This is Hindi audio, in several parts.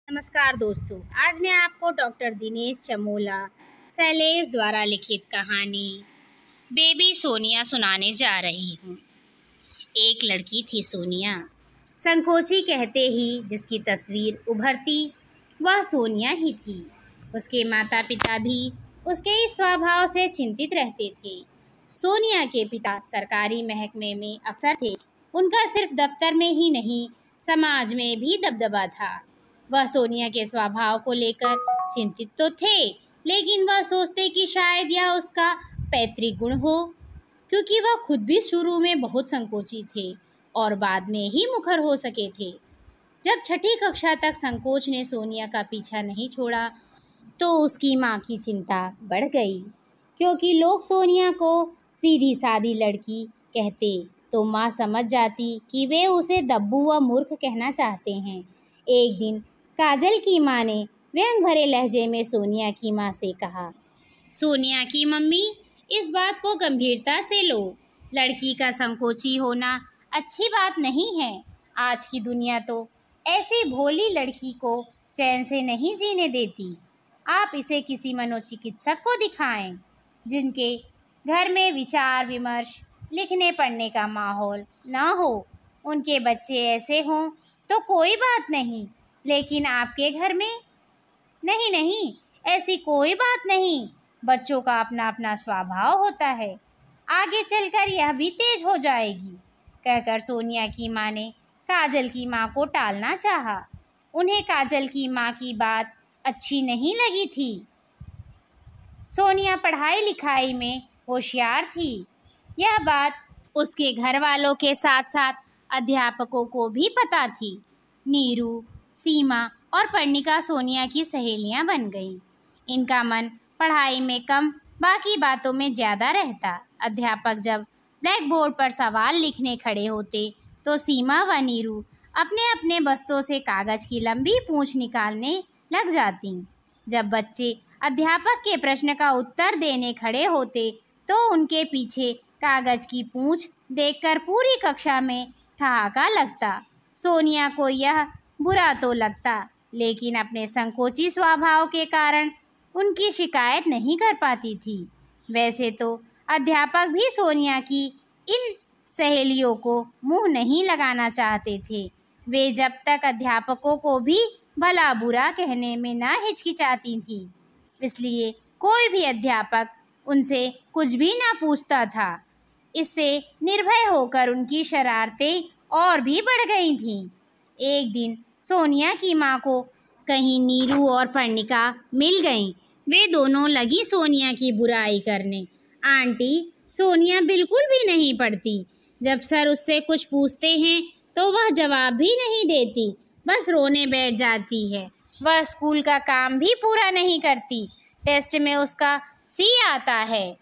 नमस्कार दोस्तों, आज मैं आपको डॉक्टर दिनेश चमोला शैलेश द्वारा लिखित कहानी बेबी सोनिया सुनाने जा रही हूँ। एक लड़की थी सोनिया, संकोची कहते ही जिसकी तस्वीर उभरती वह सोनिया ही थी। उसके माता पिता भी उसके इस स्वभाव से चिंतित रहते थे। सोनिया के पिता सरकारी महकमे में अफसर थे। उनका सिर्फ दफ्तर में ही नहीं, समाज में भी दबदबा था। वह सोनिया के स्वभाव को लेकर चिंतित तो थे, लेकिन वह सोचते कि शायद यह उसका पैतृक गुण हो, क्योंकि वह खुद भी शुरू में बहुत संकोची थे और बाद में ही मुखर हो सके थे। जब छठी कक्षा तक संकोच ने सोनिया का पीछा नहीं छोड़ा, तो उसकी माँ की चिंता बढ़ गई, क्योंकि लोग सोनिया को सीधी सादी लड़की कहते तो माँ समझ जाती कि वे उसे दब्बू व मूर्ख कहना चाहते हैं। एक दिन काजल की माँ ने व्यंग भरे लहजे में सोनिया की माँ से कहा, सोनिया की मम्मी, इस बात को गंभीरता से लो। लड़की का संकोची होना अच्छी बात नहीं है। आज की दुनिया तो ऐसी भोली लड़की को चैन से नहीं जीने देती। आप इसे किसी मनोचिकित्सक को दिखाएं, जिनके घर में विचार विमर्श, लिखने पढ़ने का माहौल ना हो। उनके बच्चे ऐसे हों तो कोई बात नहीं, लेकिन आपके घर में नहीं, ऐसी कोई बात नहीं। बच्चों का अपना अपना स्वभाव होता है, आगे चलकर यह भी तेज हो जाएगी। कहकर सोनिया की माँ ने काजल की माँ को टालना चाहा। उन्हें काजल की माँ की बात अच्छी नहीं लगी थी। सोनिया पढ़ाई लिखाई में होशियार थी। यह बात उसके घर वालों के साथ साथ अध्यापकों को भी पता थी। नीरू, सीमा और पर्णिका सोनिया की सहेलियां बन गईं। इनका मन पढ़ाई में कम, बाकी बातों में ज़्यादा रहता। अध्यापक जब ब्लैक बोर्ड पर सवाल लिखने खड़े होते, तो सीमा व नीरू अपने अपने बस्तों से कागज़ की लंबी पूंछ निकालने लग जाती। जब बच्चे अध्यापक के प्रश्न का उत्तर देने खड़े होते, तो उनके पीछे कागज़ की पूंछ देखकर पूरी कक्षा में ठहाका लगता। सोनिया को यह बुरा तो लगता, लेकिन अपने संकोची स्वभाव के कारण उनकी शिकायत नहीं कर पाती थी। वैसे तो अध्यापक भी सोनिया की इन सहेलियों को मुंह नहीं लगाना चाहते थे। वे जब तक अध्यापकों को भी भला बुरा कहने में ना हिचकिचाती थी, इसलिए कोई भी अध्यापक उनसे कुछ भी ना पूछता था। इससे निर्भय होकर उनकी शरारतें और भी बढ़ गई थीं। एक दिन सोनिया की माँ को कहीं नीरू और पर्णिका मिल गईं। वे दोनों लगी सोनिया की बुराई करने। आंटी, सोनिया बिल्कुल भी नहीं पढ़ती। जब सर उससे कुछ पूछते हैं तो वह जवाब भी नहीं देती, बस रोने बैठ जाती है। वह स्कूल का काम भी पूरा नहीं करती। टेस्ट में उसका सी आता है।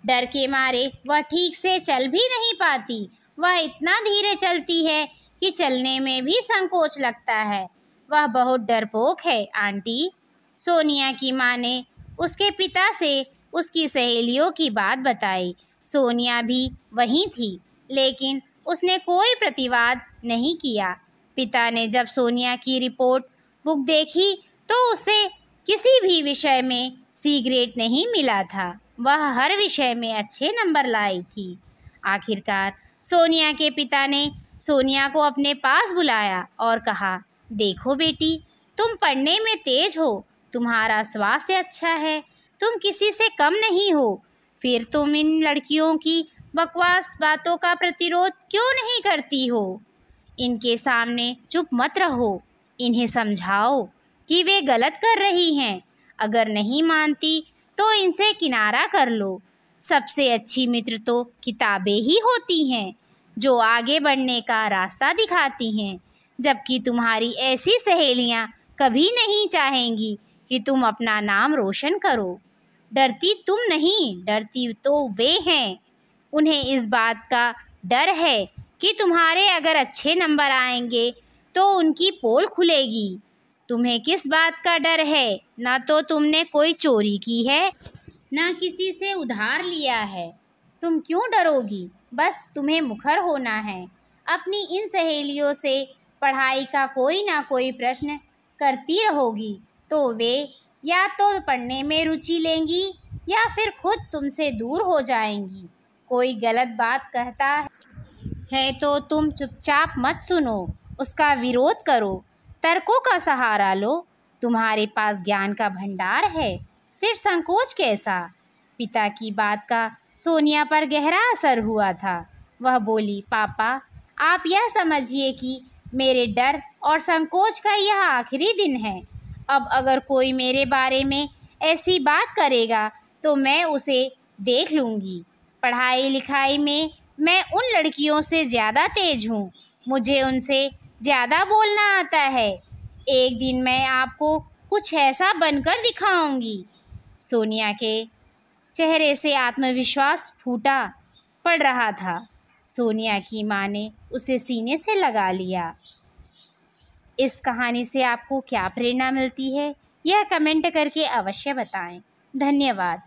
डर के मारे वह ठीक से चल भी नहीं पाती। वह इतना धीरे चलती है कि चलने में भी संकोच लगता है। वह बहुत डरपोक है आंटी। सोनिया की माँ ने उसके पिता से उसकी सहेलियों की बात बताई। सोनिया भी वहीं थी, लेकिन उसने कोई प्रतिवाद नहीं किया। पिता ने जब सोनिया की रिपोर्ट बुक देखी, तो उसे किसी भी विषय में सी ग्रेड नहीं मिला था। वह हर विषय में अच्छे नंबर लाई थी। आखिरकार सोनिया के पिता ने सोनिया को अपने पास बुलाया और कहा, देखो बेटी, तुम पढ़ने में तेज हो, तुम्हारा स्वास्थ्य अच्छा है, तुम किसी से कम नहीं हो, फिर तुम इन लड़कियों की बकवास बातों का प्रतिरोध क्यों नहीं करती हो? इनके सामने चुप मत रहो, इन्हें समझाओ कि वे गलत कर रही हैं। अगर नहीं मानती तो इनसे किनारा कर लो। सबसे अच्छी मित्र तो किताबें ही होती हैं, जो आगे बढ़ने का रास्ता दिखाती हैं, जबकि तुम्हारी ऐसी सहेलियां कभी नहीं चाहेंगी कि तुम अपना नाम रोशन करो। डरती तुम नहीं, डरती तो वे हैं। उन्हें इस बात का डर है कि तुम्हारे अगर अच्छे नंबर आएंगे तो उनकी पोल खुलेगी। तुम्हें किस बात का डर है? ना तो तुमने कोई चोरी की है, ना किसी से उधार लिया है। तुम क्यों डरोगी? बस तुम्हें मुखर होना है। अपनी इन सहेलियों से पढ़ाई का कोई ना कोई प्रश्न करती रहोगी तो वे या तो पढ़ने में रुचि लेंगी या फिर खुद तुमसे दूर हो जाएंगी। कोई गलत बात कहता है तो तुम चुपचाप मत सुनो, उसका विरोध करो, तर्कों का सहारा लो। तुम्हारे पास ज्ञान का भंडार है, फिर संकोच कैसा? पिता की बात का सोनिया पर गहरा असर हुआ था। वह बोली, पापा, आप यह समझिए कि मेरे डर और संकोच का यह आखिरी दिन है। अब अगर कोई मेरे बारे में ऐसी बात करेगा तो मैं उसे देख लूँगी। पढ़ाई लिखाई में मैं उन लड़कियों से ज़्यादा तेज हूँ, मुझे उनसे ज़्यादा बोलना आता है। एक दिन मैं आपको कुछ ऐसा बनकर दिखाऊंगी। सोनिया के चेहरे से आत्मविश्वास फूटा पड़ रहा था। सोनिया की माँ ने उसे सीने से लगा लिया। इस कहानी से आपको क्या प्रेरणा मिलती है, यह कमेंट करके अवश्य बताएं। धन्यवाद।